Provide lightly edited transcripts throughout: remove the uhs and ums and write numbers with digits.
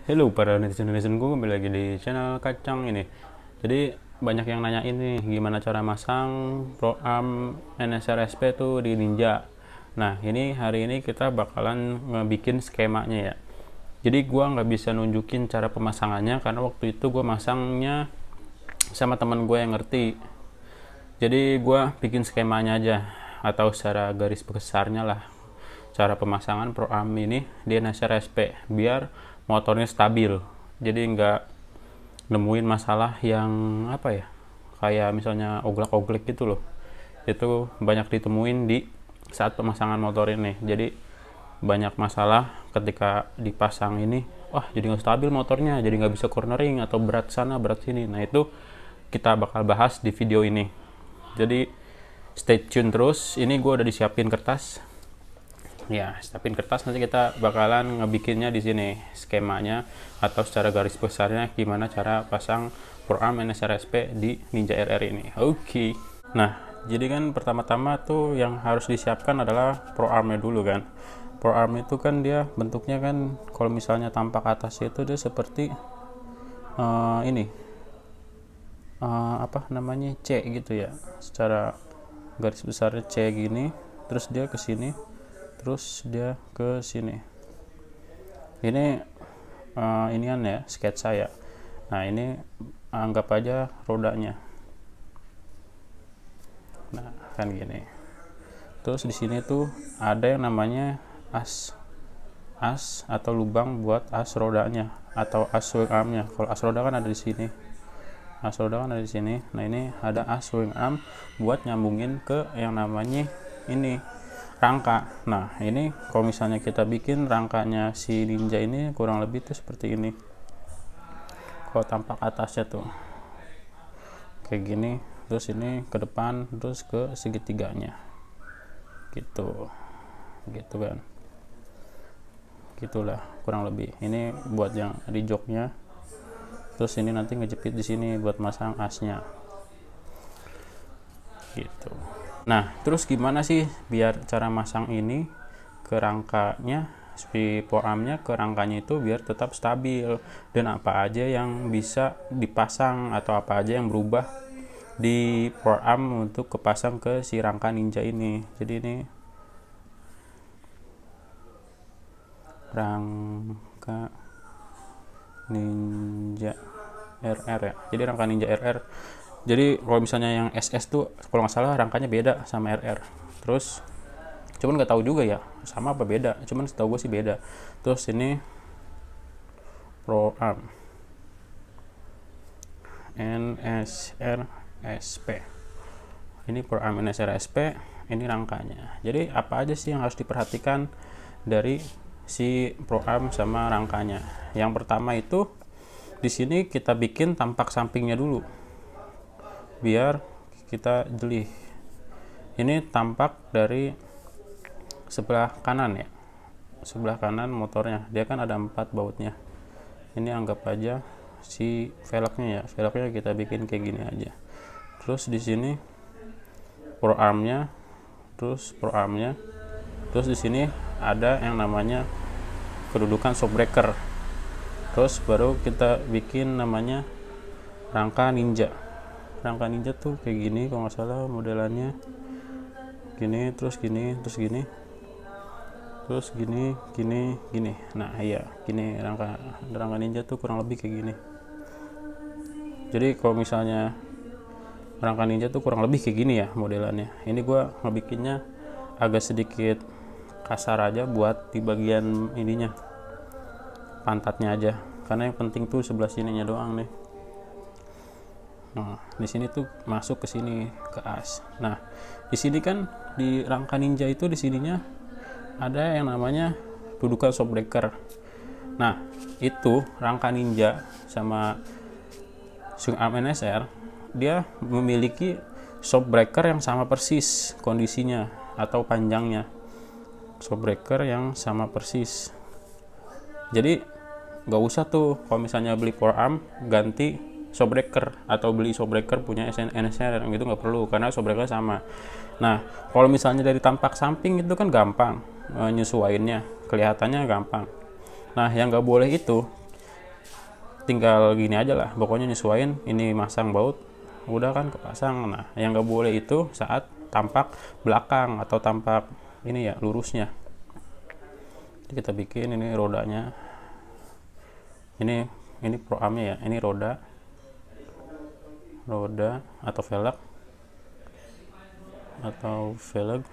Hello para netizen-netizen gue, kembali lagi di channel Kacang ini. Jadi banyak yang nanya ini gimana cara masang Pro Arm NSR SP tuh di Ninja. Nah ini hari ini kita bakalan ngebikin skemanya ya. Jadi gue nggak bisa nunjukin cara pemasangannya karena waktu itu gue masangnya sama teman gue yang ngerti. Jadi gue bikin skemanya aja atau secara garis besarnya lah, cara pemasangan Pro Arm ini di NSR SP biar motornya stabil, jadi nggak nemuin masalah yang apa ya, kayak misalnya oglak-oglek gitu loh. Itu banyak ditemuin di saat pemasangan motor ini. Jadi banyak masalah ketika dipasang ini, wah jadi nggak stabil motornya, jadi nggak bisa cornering atau berat sana berat sini. Nah itu kita bakal bahas di video ini, jadi stay tune terus. Ini gue udah disiapin kertas ya, nanti kita bakalan ngebikinnya di sini skemanya atau secara garis besarnya gimana cara pasang Pro Arm NSR SP di Ninja RR ini. Oke. Nah, jadi kan pertama-tama tuh yang harus disiapkan adalah Pro Armnya dulu kan. Pro Arm itu kan dia bentuknya kan, kalau misalnya tampak atasnya itu dia seperti ini apa namanya, C gitu ya, secara garis besarnya C gini, terus dia ke sini, terus dia ke sini. Ini inian ya, sketsa ya. Nah ini anggap aja rodanya. Nah kan gini. Terus di sini tuh ada yang namanya as atau lubang buat as rodanya atau as swing armnya. Kalau as roda kan ada di sini. As roda kan ada di sini. Nah ini ada as swing arm buat nyambungin ke yang namanya ini rangka. Nah ini kalau misalnya kita bikin rangkanya si Ninja ini kurang lebih tuh seperti ini. Kalau tampak atasnya tuh kayak gini, terus ini ke depan, terus ke segitiganya gitu kan, gitulah kurang lebih. Ini buat yang di joknya, terus ini nanti ngejepit di sini buat masang asnya gitu. Nah terus gimana sih biar cara masang ini ke rangkanya, si Pro Armnya ke rangkanya itu biar tetap stabil, dan apa aja yang bisa dipasang atau apa aja yang berubah di Pro Arm untuk kepasang ke si rangka Ninja ini. Jadi ini rangka Ninja RR ya, jadi rangka Ninja RR. Jadi kalau misalnya yang SS tuh kalau nggak salah rangkanya beda sama RR. Terus cuman nggak tahu juga ya sama apa beda, cuman setahu gue sih beda. Terus ini Pro Arm NSR SP, ini Pro Arm NSR SP, ini rangkanya. Jadi apa aja sih yang harus diperhatikan dari si Pro Arm sama rangkanya? Yang pertama itu di sini kita bikin tampak sampingnya dulu biar kita jeli. Ini tampak dari sebelah kanan ya, sebelah kanan motornya, dia kan ada 4 bautnya. Ini anggap aja si velgnya ya, velgnya kita bikin kayak gini aja. Terus di sini Pro Armnya, terus di sini ada yang namanya kedudukan shock breaker. Terus baru kita bikin namanya rangka Ninja. Rangka Ninja tuh kayak gini kalau nggak salah modelannya, gini, terus gini, terus gini, terus gini. Nah iya, gini rangka Ninja tuh kurang lebih kayak gini. Jadi kalau misalnya rangka Ninja tuh kurang lebih kayak gini ya modelannya. Ini gua ngebikinnya agak sedikit kasar aja buat di bagian ininya, pantatnya aja, karena yang penting tuh sebelah sininya doang nih. Nah, di sini tuh masuk ke sini ke as. Nah, di sini kan di rangka Ninja itu di sininya ada yang namanya dudukan shock breaker. Nah, itu rangka Ninja sama swing arm NSR dia memiliki shock breaker yang sama persis kondisinya atau panjangnya. Shock breaker yang sama persis. Jadi nggak usah tuh kalau misalnya beli Pro Arm ganti shock breaker atau beli shock breaker punya NSR gitu, nggak perlu karena shock breaker sama. Nah kalau misalnya dari tampak samping itu kan gampang nyesuaiinnya, kelihatannya gampang. Nah yang nggak boleh itu tinggal gini aja lah, pokoknya nyesuaiin ini masang baut udah kan kepasang. Nah yang nggak boleh itu saat tampak belakang atau tampak ini ya lurusnya. Jadi kita bikin ini rodanya, ini pro armnya ya, ini roda atau velg,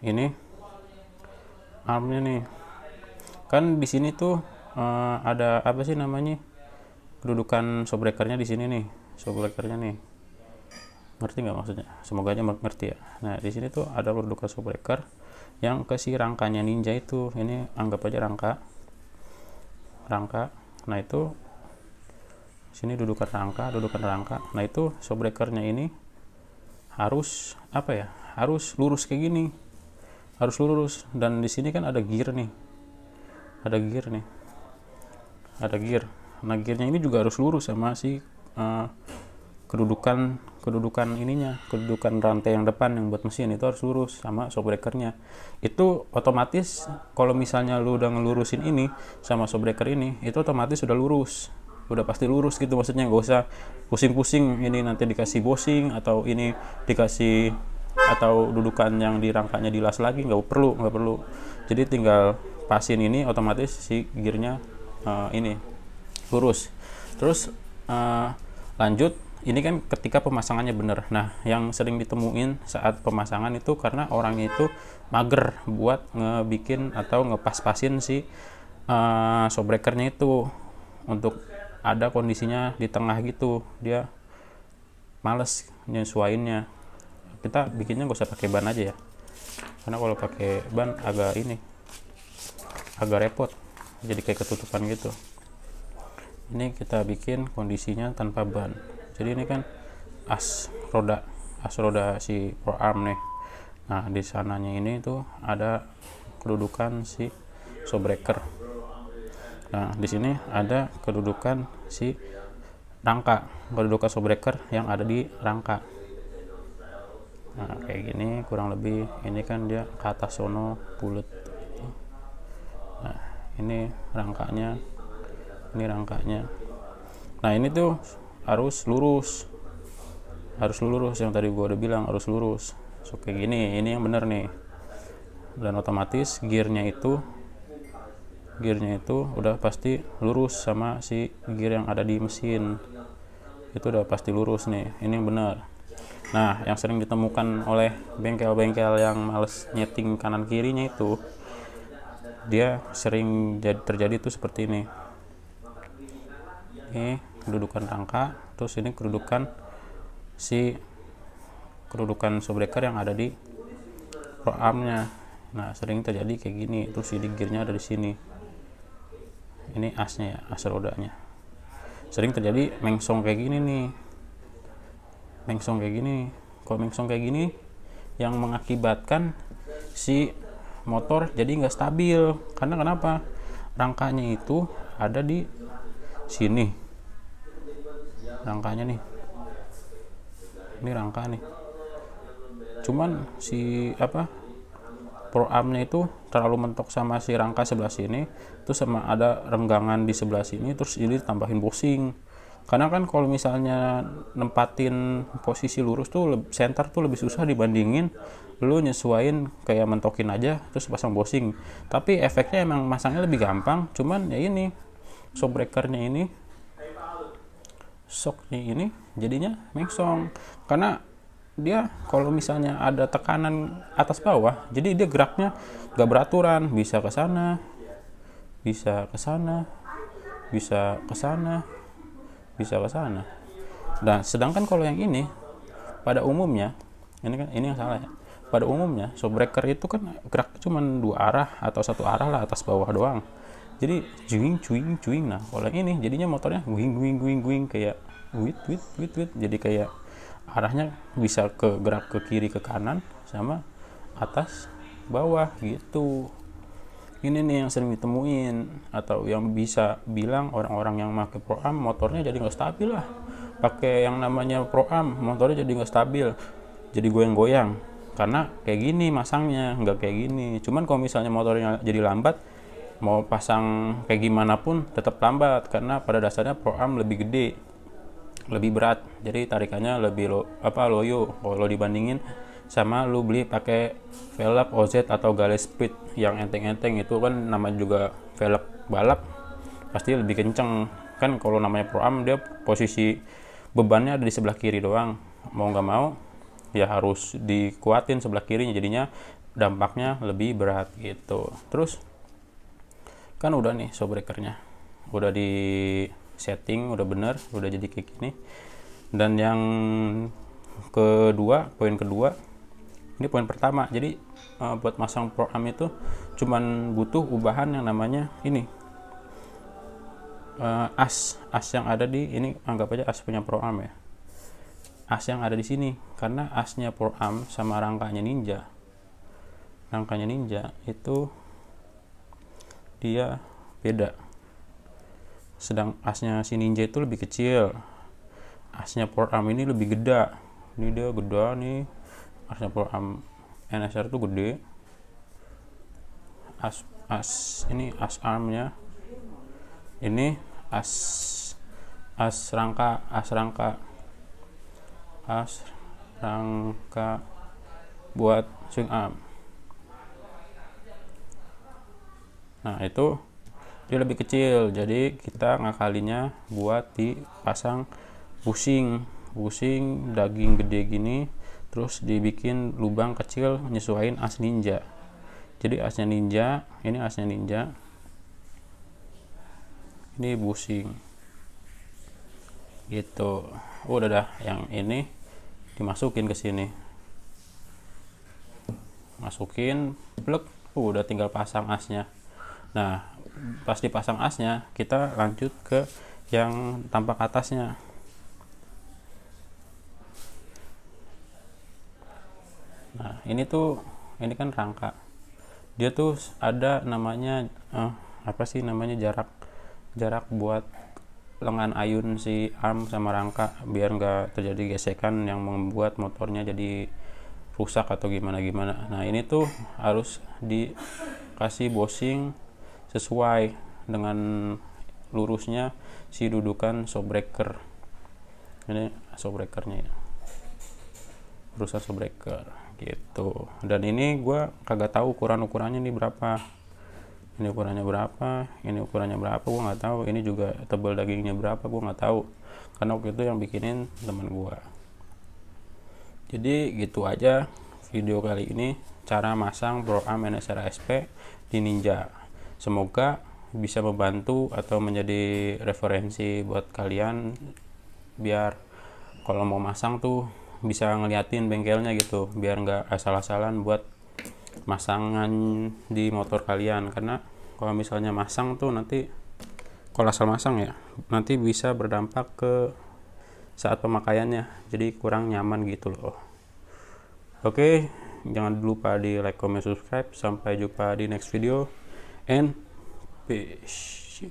ini armnya nih kan. Di sini tuh ada apa sih namanya, kedudukan shockbreakernya di sini nih, shockbreakernya nih, ngerti nggak maksudnya? Semoga aja ngerti ya. Nah di sini tuh ada kedudukan shockbreaker yang ke si rangkanya Ninja itu, ini anggap aja rangka. Nah itu sini dudukan rangka. Nah itu shockbreakernya ini harus apa ya, harus lurus kayak gini, harus lurus. Dan di sini kan ada gear. Nah gearnya ini juga harus lurus sama si kedudukan ininya, kedudukan rantai yang depan yang buat mesin itu harus lurus sama shockbreakernya. Itu otomatis kalau misalnya lu udah ngelurusin ini sama shockbreaker ini, itu otomatis udah lurus, udah pasti lurus gitu. Maksudnya nggak usah pusing-pusing ini nanti dikasih bushing atau ini dikasih atau dudukan yang di rangkanya dilas lagi, nggak perlu. Jadi tinggal pasin ini, otomatis si gearnya ini lurus. Terus lanjut, ini kan ketika pemasangannya bener. Nah yang sering ditemuin saat pemasangan itu karena orangnya itu mager buat ngebikin atau ngepas-pasin si shockbreakernya itu untuk ada kondisinya di tengah gitu, dia males nyesuainnya. Kita bikinnya gak usah pakai ban aja ya, karena kalau pakai ban agak repot, jadi kayak ketutupan gitu. Ini kita bikin kondisinya tanpa ban. Jadi ini kan as roda si pro arm nih. Nah di sananya ini tuh ada kedudukan si shockbreaker. Nah di sini ada kedudukan si rangka, kedudukan shockbreaker yang ada di rangka. Nah kayak gini kurang lebih. Ini kan dia ke atas sono bulet. Nah ini rangkanya, nah ini tuh harus lurus yang tadi gua udah bilang harus lurus. So kayak gini, ini yang bener nih. Dan otomatis gearnya itu udah pasti lurus sama si gear yang ada di mesin, itu udah pasti lurus nih. Ini yang benar. Nah yang sering ditemukan oleh bengkel-bengkel yang males nyeting kanan kirinya itu, dia sering terjadi tuh seperti ini. Ini kedudukan rangka, terus ini kedudukan shockbreaker yang ada di pro armnya. Nah sering terjadi kayak gini. Terus ini gearnya ada di sini, ini asnya ya, as rodanya. Sering terjadi mengsong kayak gini nih, kalau mengsong kayak gini yang mengakibatkan si motor jadi nggak stabil. Karena kenapa? Rangkanya itu ada di sini, rangkanya nih, ini rangka nih. Cuman si pro armnya itu terlalu mentok sama si rangka sebelah sini, terus sama ada renggangan di sebelah sini, terus ini tambahin bushing. Karena kan kalau misalnya nempatin posisi lurus tuh center tuh lebih susah dibandingin lu nyesuain kayak mentokin aja terus pasang bushing. Tapi efeknya emang masangnya lebih gampang, cuman ya ini shockbreakernya ini, shocknya ini jadinya mengsong karena dia kalau misalnya ada tekanan atas bawah, jadi dia geraknya gak beraturan, bisa ke sana, bisa ke sana, bisa ke sana, bisa ke sana. Dan sedangkan kalau yang ini pada umumnya, ini yang salah ya. Pada umumnya shockbreaker itu kan gerak cuma dua arah atau satu arah lah, atas bawah doang. Jadi cuing. Nah kalau yang ini jadinya motornya guing kayak wit. Jadi kayak arahnya bisa gerak ke kiri ke kanan sama atas bawah gitu. Ini nih yang sering ditemuin, atau yang bisa bilang orang-orang yang pakai pro am motornya jadi nggak stabil lah. Pakai yang namanya pro am motornya jadi nggak stabil, jadi goyang-goyang karena kayak gini masangnya, nggak kayak gini. Cuman kalau misalnya motornya jadi lambat, mau pasang kayak gimana pun tetap lambat, karena pada dasarnya Pro Am lebih gede, lebih berat, jadi tarikannya lebih loyo kalau dibandingin sama lu beli pakai velg OZ atau Gale Speed yang enteng-enteng. Itu kan namanya juga velg balap, pasti lebih kenceng kan. Kalau namanya Pro Am dia posisi bebannya ada di sebelah kiri doang, mau nggak mau ya harus dikuatin sebelah kirinya, jadinya dampaknya lebih berat gitu. Terus kan udah nih showbreakernya udah di setting, udah bener, udah jadi kayak gini. Dan yang kedua, poin kedua, ini poin pertama, jadi buat masang Pro Am itu cuman butuh ubahan yang namanya ini, as yang ada di ini, anggap aja as punya Pro Am ya, as yang ada di sini, karena asnya Pro Am sama rangkanya Ninja itu dia beda. Sedang asnya si Ninja itu lebih kecil, asnya Pro Am ini lebih gede. Ini dia gede nih, asnya Pro Am NSR itu gede. Ini as armnya, ini as rangka buat swing arm. Nah itu dia lebih kecil, jadi kita ngakalinya buat dipasang bushing daging gede gini, terus dibikin lubang kecil nyesuaiin as Ninja. Jadi asnya Ninja, ini ini bushing gitu. Udah dah, yang ini dimasukin ke sini, masukin plug, udah tinggal pasang asnya. Nah pas dipasang asnya, kita lanjut ke yang tampak atasnya. Nah ini kan rangka, dia tuh ada namanya jarak buat lengan ayun si arm sama rangka, biar nggak terjadi gesekan yang membuat motornya jadi rusak atau gimana. Nah ini tuh harus dikasih bushing sesuai dengan lurusnya si dudukan showbreaker. Ini showbreakernya ya, urusan showbreaker gitu. Dan ini gue kagak tahu ukurannya nih berapa, ini ukurannya berapa, gue nggak tahu. Ini juga tebal dagingnya berapa, gue nggak tahu, karena waktu itu yang bikinin teman gue. Jadi gitu aja video kali ini, cara masang Pro Am NSR SP di Ninja. Semoga bisa membantu atau menjadi referensi buat kalian, biar kalau mau masang tuh bisa ngeliatin bengkelnya gitu, biar nggak asal-asalan buat masangan di motor kalian. Karena kalau misalnya masang tuh nanti, kalau asal masang ya, nanti bisa berdampak ke saat pemakaiannya, jadi kurang nyaman gitu loh. Oke, jangan lupa di like, comment, subscribe. Sampai jumpa di next video, and peace.